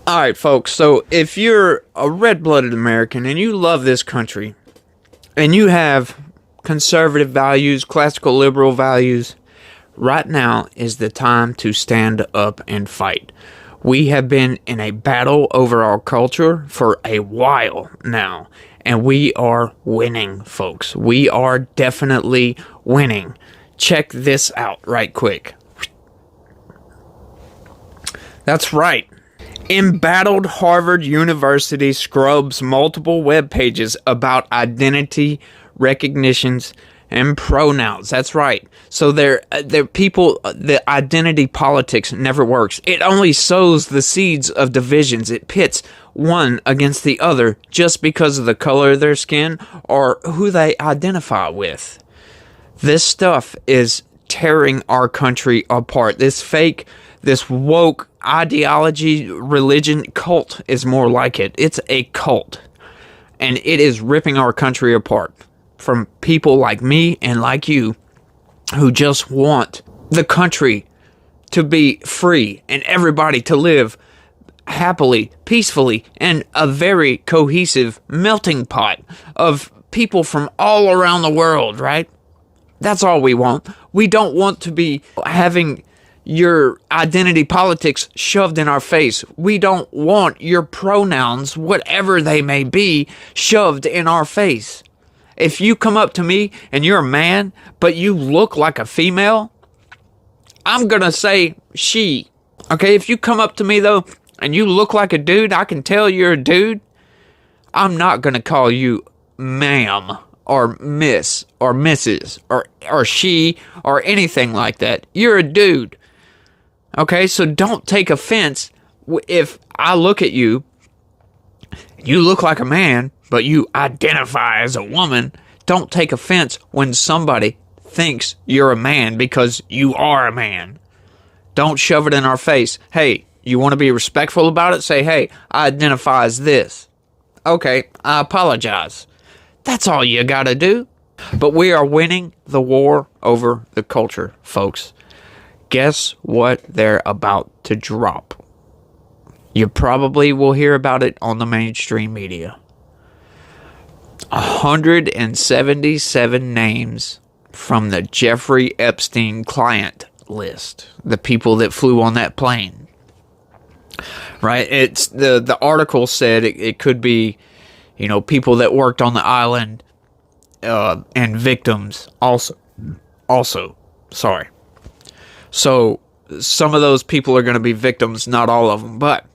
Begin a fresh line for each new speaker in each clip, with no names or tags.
All right, folks. So if you're a red-blooded American and you love this country and you have conservative values, classical liberal values, right now is the time to stand up and fight. We have been in a battle over our culture for a while now, and we are winning, folks. We are definitely winning. Check this out right quick. That's right. Embattled Harvard University scrubs multiple web pages about identity recognitions and pronouns. That's right. So they're people, the identity politics never works. It only sows the seeds of divisions. It pits one against the other just because of the color of their skin or who they identify with. This stuff is tearing our country apart. This woke ideology, religion, cult is more like it. It's a cult. And it is ripping our country apart from people like me and like you who just want the country to be free and everybody to live happily, peacefully, and a very cohesive melting pot of people from all around the world, right? That's all we want. We don't want to be having your identity politics shoved in our face. We don't want your pronouns, whatever they may be, shoved in our face. If you come up to me and you're a man, but you look like a female, I'm gonna say she. Okay, if you come up to me though, and you look like a dude, I can tell you're a dude, I'm not gonna call you ma'am, or miss, or Mrs., or she, or anything like that. You're a dude. Okay, so don't take offense if I look at you, you look like a man, but you identify as a woman. Don't take offense when somebody thinks you're a man because you are a man. Don't shove it in our face. Hey, you want to be respectful about it? Say, hey, I identify as this. Okay, I apologize. That's all you gotta do. But we are winning the war over the culture, folks. Guess what they're about to drop? You probably will hear about it on the mainstream media. 177 names from the Jeffrey Epstein client list. The people that flew on that plane. Right? It's the article said it could be, people that worked on the island and victims also. Sorry. So, some of those people are going to be victims, not all of them, but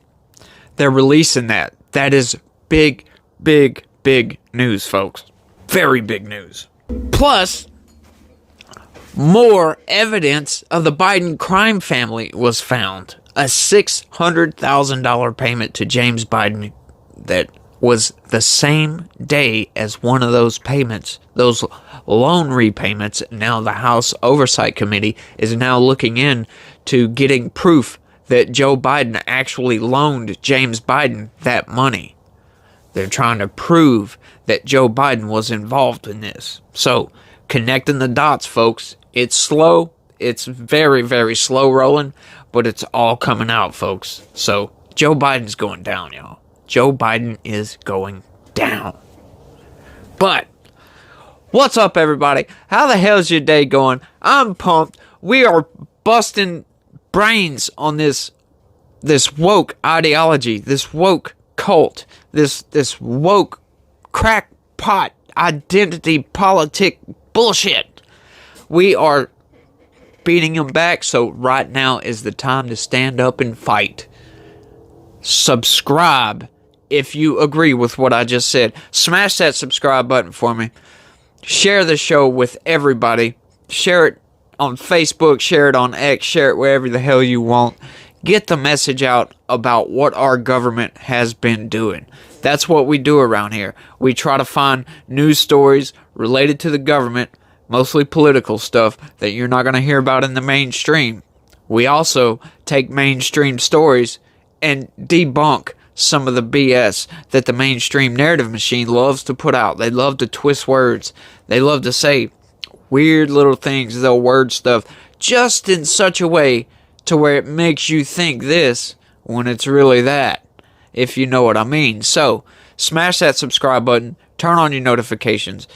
they're releasing that. That is big, big, big news, folks. Very big news. Plus, more evidence of the Biden crime family was found. A $600,000 payment to James Biden that was the same day as one of those payments, those loan repayments. Now the House Oversight Committee is now looking into getting proof that Joe Biden actually loaned James Biden that money. They're trying to prove that Joe Biden was involved in this. So, connecting the dots, folks. It's slow. It's very, very slow rolling, but it's all coming out, folks. So, Joe Biden's going down, y'all. Joe Biden is going down. But, what's up, everybody? How the hell's your day going? I'm pumped. We are busting brains on this woke ideology, this woke cult, this woke crackpot identity politic bullshit. We are beating them back, so right now is the time to stand up and fight. Subscribe if you agree with what I just said. Smash that subscribe button for me. Share the show with everybody. Share it on Facebook, share it on X, share it wherever the hell you want. Get the message out about what our government has been doing. That's what we do around here. We try to find news stories related to the government, mostly political stuff that you're not going to hear about in the mainstream. We also take mainstream stories and debunk some of the BS that the mainstream narrative machine loves to put out. They love to twist words. They love to say weird little things, they'll word stuff, just in such a way to where it makes you think this when it's really that. if you know what I mean. So, smash that subscribe button, turn on your notifications,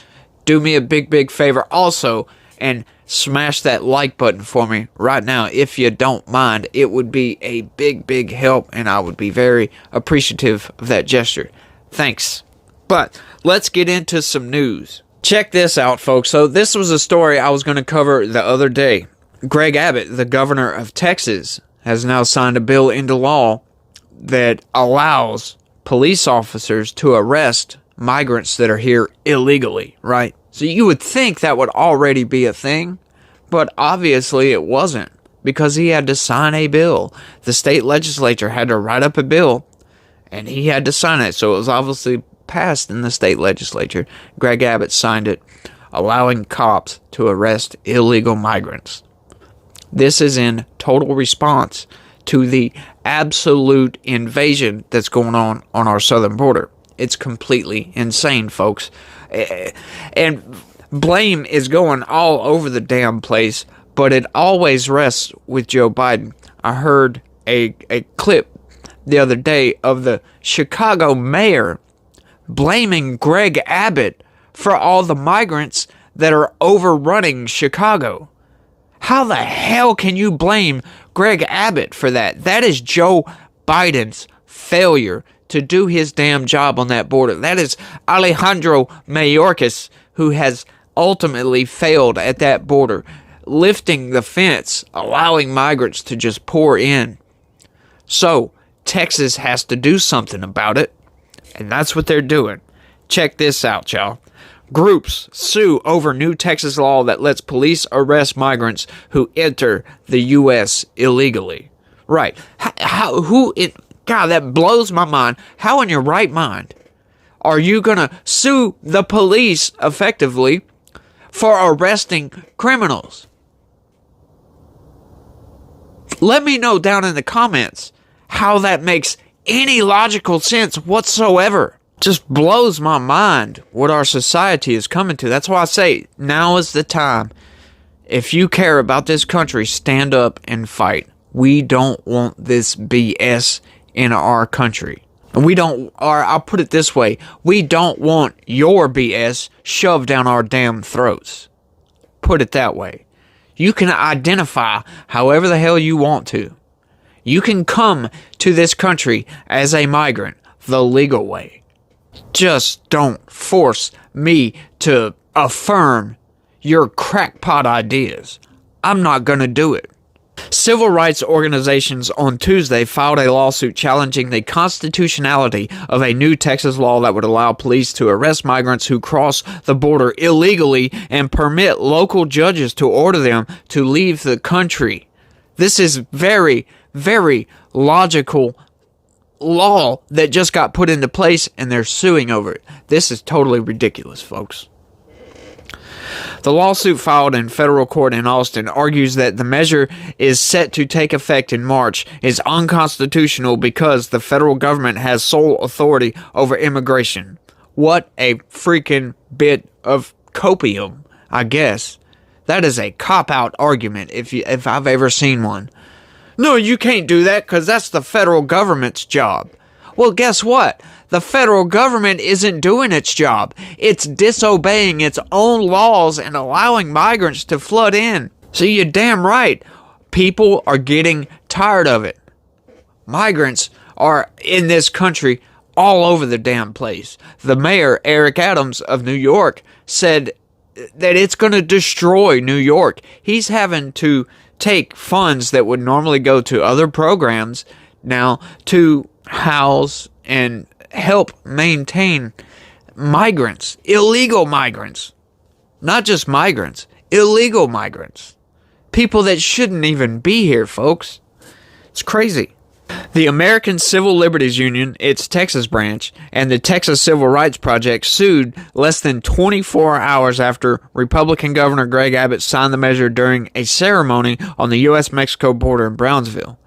do me a big favor also, and smash that like button for me right now if you don't mind. It would be a big help, and I would be very appreciative of that gesture. Thanks. But let's get into some news. Check this out, folks. So this was a story I was going to cover the other day. Greg Abbott, the governor of Texas, has now signed a bill into law that allows police officers to arrest migrants that are here illegally, right? So you would think that would already be a thing, but obviously it wasn't, because he had to sign a bill. The state legislature had to write up a bill, and he had to sign it. So it was obviously passed in the state legislature. Greg Abbott signed it, allowing cops to arrest illegal migrants. This is in total response to the absolute invasion that's going on our southern border. It's completely insane, folks. And blame is going all over the damn place, but it always rests with Joe Biden. I heard a clip the other day of the Chicago mayor blaming Greg Abbott for all the migrants that are overrunning Chicago. How the hell can you blame Greg Abbott for that? That is Joe Biden's failure to do his damn job on that border. That is Alejandro Mayorkas, who has ultimately failed at that border, lifting the fence, allowing migrants to just pour in. So, Texas has to do something about it, and that's what they're doing. Check this out, y'all. Groups sue over new Texas law that lets police arrest migrants who enter the U.S. illegally. Right. God, that blows my mind. How in your right mind are you going to sue the police effectively for arresting criminals? Let me know down in the comments how that makes any logical sense whatsoever. Just blows my mind what our society is coming to. That's why I say now is the time. If you care about this country, stand up and fight. We don't want this BS in our country. And I'll put it this way, we don't want your BS shoved down our damn throats. Put it that way. You can identify however the hell you want to. You can come to this country as a migrant the legal way. Just don't force me to affirm your crackpot ideas. I'm not going to do it. Civil rights organizations on Tuesday filed a lawsuit challenging the constitutionality of a new Texas law that would allow police to arrest migrants who cross the border illegally and permit local judges to order them to leave the country. This is very logical law that just got put into place, and they're suing over it. This is totally ridiculous, folks. The lawsuit filed in federal court in Austin argues that the measure is set to take effect in March is unconstitutional because the federal government has sole authority over immigration. What a freaking bit of copium, I guess. That is a cop-out argument if I've ever seen one. No, you can't do that because that's the federal government's job. Well, guess what? The federal government isn't doing its job. It's disobeying its own laws and allowing migrants to flood in. So you're damn right. People are getting tired of it. Migrants are in this country all over the damn place. The mayor, Eric Adams of New York, said that it's going to destroy New York. He's having to take funds that would normally go to other programs now to house and help maintain migrants, illegal migrants. Not just migrants, illegal migrants. People that shouldn't even be here, folks. It's crazy. The American Civil Liberties Union, its Texas branch, and the Texas Civil Rights Project sued less than 24 hours after Republican Governor Greg Abbott signed the measure during a ceremony on the U.S.-Mexico border in Brownsville.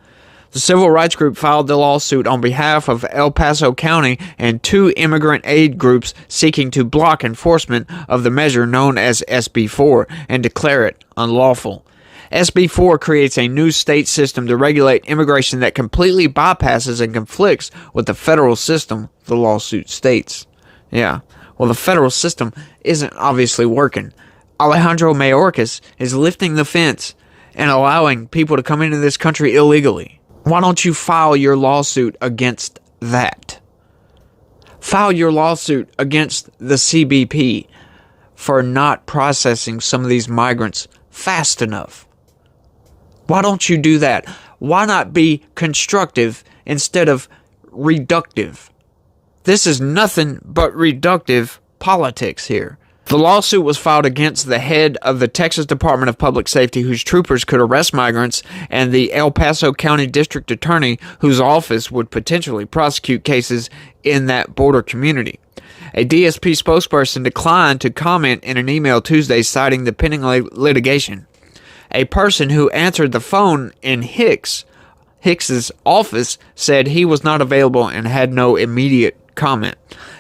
The civil rights group filed the lawsuit on behalf of El Paso County and two immigrant aid groups seeking to block enforcement of the measure known as SB 4 and declare it unlawful. SB 4 creates a new state system to regulate immigration that completely bypasses and conflicts with the federal system, the lawsuit states. Yeah, well, the federal system isn't obviously working. Alejandro Mayorkas is lifting the fence and allowing people to come into this country illegally. Why don't you file your lawsuit against that? File your lawsuit against the CBP for not processing some of these migrants fast enough. Why don't you do that? Why not be constructive instead of reductive? This is nothing but reductive politics here. The lawsuit was filed against the head of the Texas Department of Public Safety, whose troopers could arrest migrants, and the El Paso County District Attorney, whose office would potentially prosecute cases in that border community. A DSP spokesperson declined to comment in an email Tuesday, citing the pending litigation. A person who answered the phone in Hicks's office said he was not available and had no immediate comment.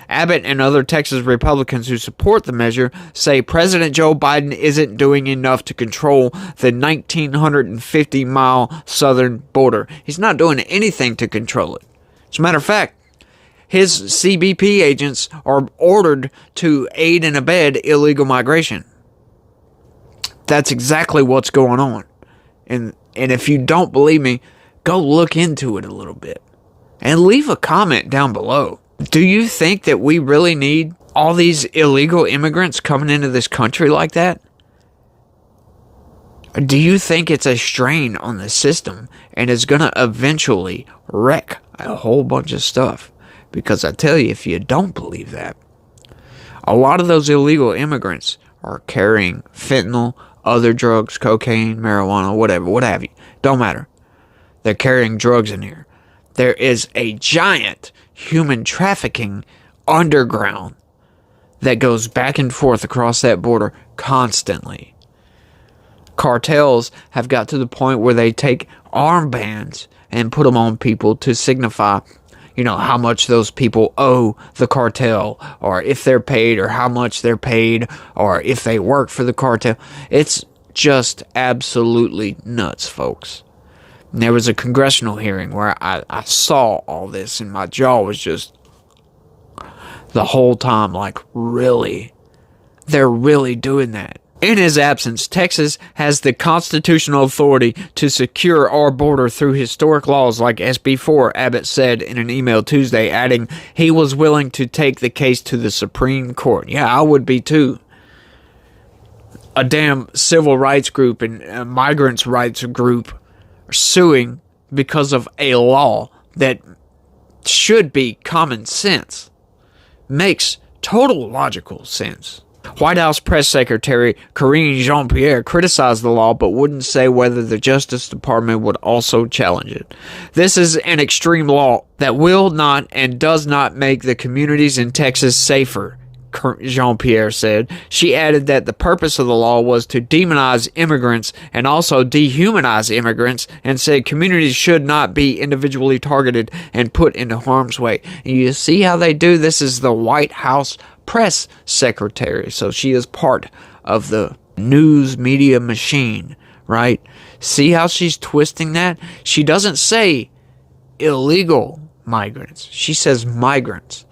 Abbott and other Texas Republicans who support the measure say President Joe Biden isn't doing enough to control the 1,950-mile southern border. He's not doing anything to control it. As a matter of fact, his CBP agents are ordered to aid and abet illegal migration. That's exactly what's going on. And if you don't believe me, go look into it a little bit. And leave a comment down below. Do you think that we really need all these illegal immigrants coming into this country like that? Do you think it's a strain on the system and is going to eventually wreck a whole bunch of stuff? Because I tell you, if you don't believe that, a lot of those illegal immigrants are carrying fentanyl, other drugs, cocaine, marijuana, whatever, what have you. Don't matter. They're carrying drugs in here. There is a giant human trafficking underground that goes back and forth across that border constantly. Cartels have got to the point where they take armbands and put them on people to signify, how much those people owe the cartel, or if they're paid, or how much they're paid, or if they work for the cartel. It's just absolutely nuts, folks. And there was a congressional hearing where I saw all this, and my jaw was just the whole time like, really? They're really doing that? In his absence, Texas has the constitutional authority to secure our border through historic laws like SB 4, Abbott said in an email Tuesday, adding he was willing to take the case to the Supreme Court. Yeah, I would be too. A damn civil rights group and a migrants' rights group are suing because of a law that should be common sense. Makes total logical sense. White House Press Secretary Karine Jean-Pierre criticized the law but wouldn't say whether the Justice Department would also challenge it. This is an extreme law that will not and does not make the communities in Texas safer, Jean-Pierre said. She added that the purpose of the law was to demonize immigrants and also dehumanize immigrants, and said communities should not be individually targeted and put into harm's way. And you see how they do this? Is the White House Press Secretary, so she is part of the news media machine, right? See how she's twisting that? She doesn't say illegal migrants. She says migrants.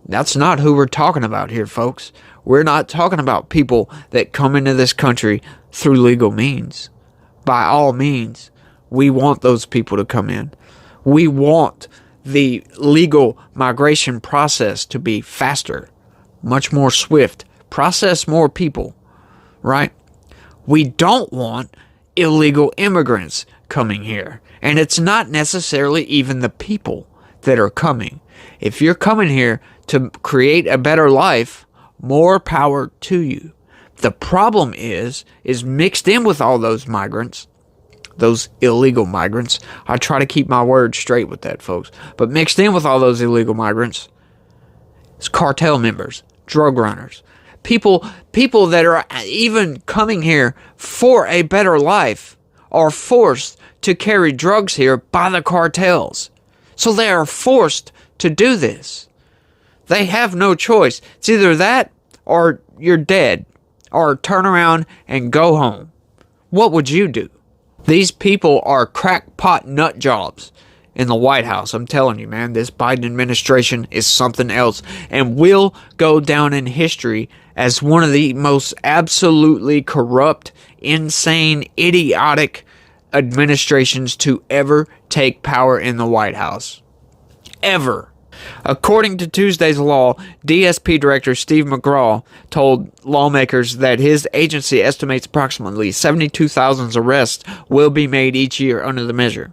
That's not who we're talking about here, folks. We're not talking about people that come into this country through legal means. By all means, we want those people to come in. We want the legal migration process to be faster, much more swift, process more people, right? We don't want illegal immigrants coming here. And it's not necessarily even the people that are coming. If you're coming here to create a better life, more power to you. The problem is mixed in with all those migrants, those illegal migrants. I try to keep my words straight with that, folks. But mixed in with all those illegal migrants is cartel members, drug runners, people that are even coming here for a better life are forced to carry drugs here by the cartels. So they are forced to do this. They have no choice. It's either that or you're dead, or turn around and go home. What would you do? These people are crackpot nut jobs in the White House. I'm telling you, man, this Biden administration is something else and will go down in history as one of the most absolutely corrupt, insane, idiotic administrations to ever take power in the White House. Ever. According to Tuesday's law, DSP Director Steve McGraw told lawmakers that his agency estimates approximately 72,000 arrests will be made each year under the measure.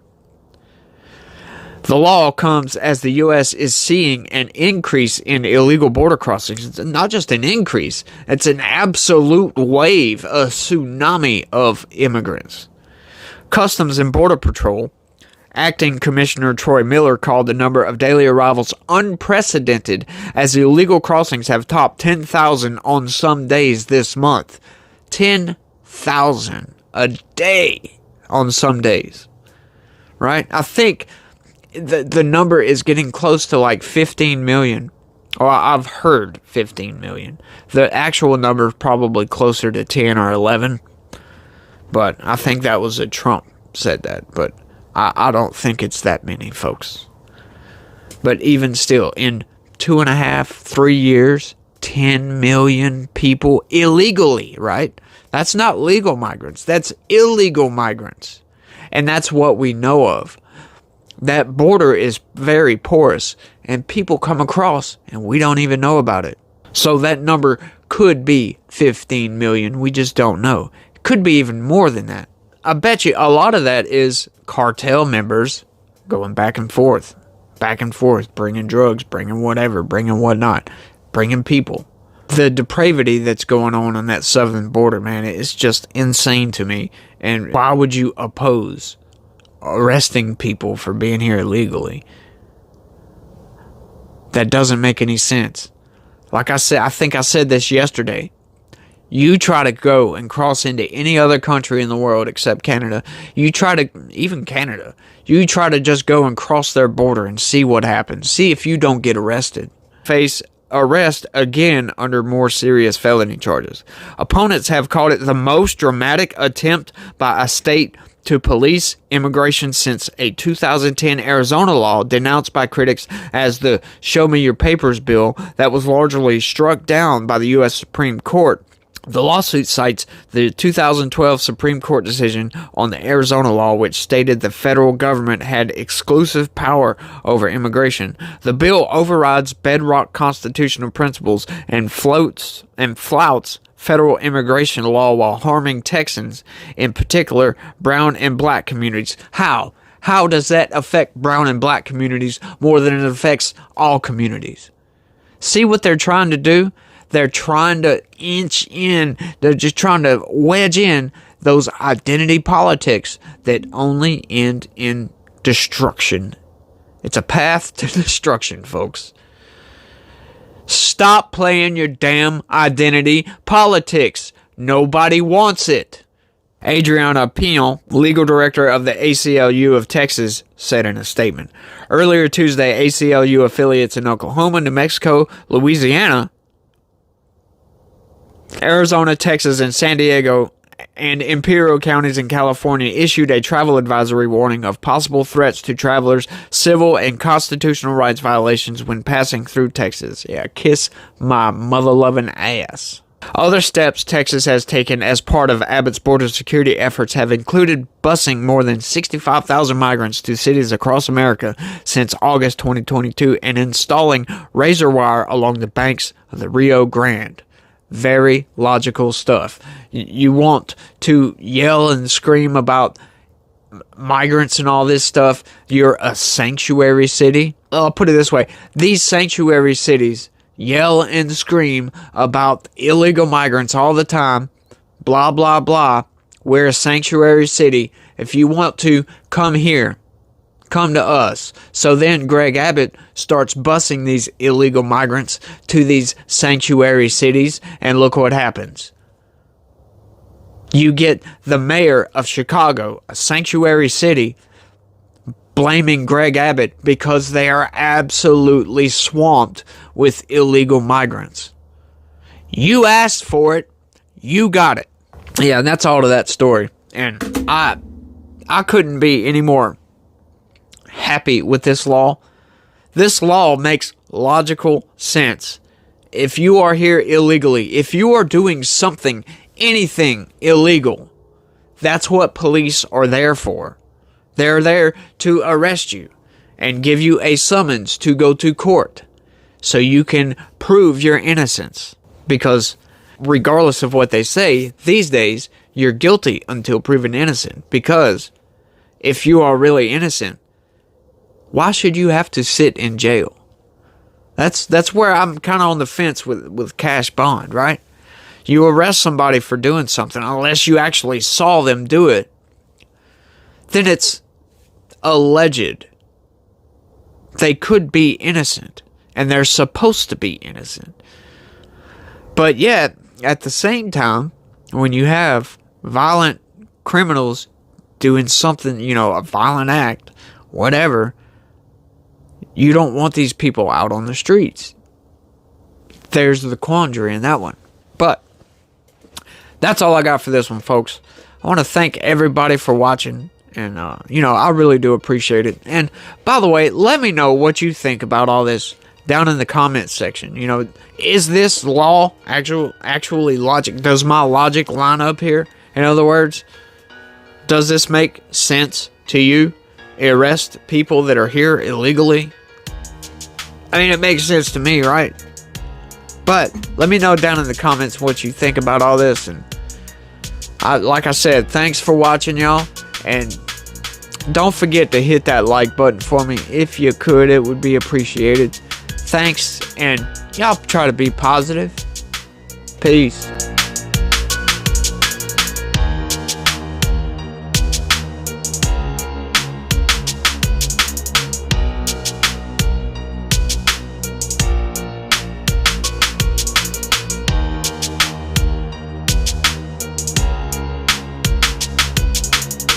The law comes as the U.S. is seeing an increase in illegal border crossings. It's not just an increase, it's an absolute wave, a tsunami of immigrants. Customs and Border Patrol Acting Commissioner Troy Miller called the number of daily arrivals unprecedented as illegal crossings have topped 10,000 on some days this month. 10,000 a day on some days. Right? I think the number is getting close to like 15 million. Or I've heard 15 million. The actual number is probably closer to 10 or 11. But I think that was a Trump said that. But I don't think it's that many, folks. But even still, in 2.5, 3 years, 10 million people illegally, right? That's not legal migrants. That's illegal migrants. And that's what we know of. That border is very porous, and people come across, and we don't even know about it. So that number could be 15 million. We just don't know. It could be even more than that. I bet you a lot of that is cartel members going back and forth, bringing drugs, bringing whatever, bringing whatnot, bringing people. The depravity that's going on that southern border, man, it's just insane to me. And why would you oppose arresting people for being here illegally? That doesn't make any sense. Like I said, I think I said this yesterday. You try to go and cross into any other country in the world except Canada. You try to just go and cross their border and see what happens. See if you don't get arrested. Face arrest again under more serious felony charges. Opponents have called it the most dramatic attempt by a state to police immigration since a 2010 Arizona law denounced by critics as the Show Me Your Papers bill that was largely struck down by the U.S. Supreme Court. The lawsuit cites the 2012 Supreme Court decision on the Arizona law, which stated the federal government had exclusive power over immigration. The bill overrides bedrock constitutional principles and flouts federal immigration law while harming Texans, in particular brown and black communities. How? How does that affect brown and black communities more than it affects all communities? See what they're trying to do? They're trying to inch in, they're just trying to wedge in those identity politics that only end in destruction. It's a path to destruction, folks. Stop playing your damn identity politics. Nobody wants it. Adriana Pion, legal director of the ACLU of Texas, said in a statement. Earlier Tuesday, ACLU affiliates in Oklahoma, New Mexico, Louisiana, Arizona, Texas, and San Diego and Imperial counties in California issued a travel advisory warning of possible threats to travelers, civil and constitutional rights violations when passing through Texas. Yeah, kiss my mother-loving ass. Other steps Texas has taken as part of Abbott's border security efforts have included busing more than 65,000 migrants to cities across America since August 2022 and installing razor wire along the banks of the Rio Grande. Very logical stuff. You want to yell and scream about migrants and all this stuff. You're a sanctuary city. I'll put it this way. These sanctuary cities yell and scream about illegal migrants all the time. Blah, blah, blah. We're a sanctuary city. If you want to, come here. Come to us. So then Greg Abbott starts busing these illegal migrants to these sanctuary cities, and look what happens. You get the mayor of Chicago, a sanctuary city, blaming Greg Abbott because they are absolutely swamped with illegal migrants. You asked for it. You got it. Yeah, and that's all to that story. And I couldn't be any more happy with this law. This law makes logical sense. If you are here illegally, if you are doing something, anything illegal, that's what police are there for. They're there to arrest you and give you a summons to go to court so you can prove your innocence. Because regardless of what they say, these days, you're guilty until proven innocent. Because if you are really innocent, why should you have to sit in jail? That's where I'm kind of on the fence with cash bond, right? You arrest somebody for doing something, unless you actually saw them do it, then it's alleged. They could be innocent, and they're supposed to be innocent. But yet, at the same time, when you have violent criminals doing something, a violent act, whatever, you don't want these people out on the streets. There's the quandary in that one. But that's all I got for this one, folks. I want to thank everybody for watching. And, I really do appreciate it. And, by the way, let me know what you think about all this down in the comments section. Is this law actually logic? Does my logic line up here? In other words, does this make sense to you? Arrest people that are here illegally? I mean, it makes sense to me, right? But let me know down in the comments what you think about all this. And like I said, thanks for watching, y'all. And don't forget to hit that like button for me. If you could, it would be appreciated. Thanks, and y'all try to be positive. Peace.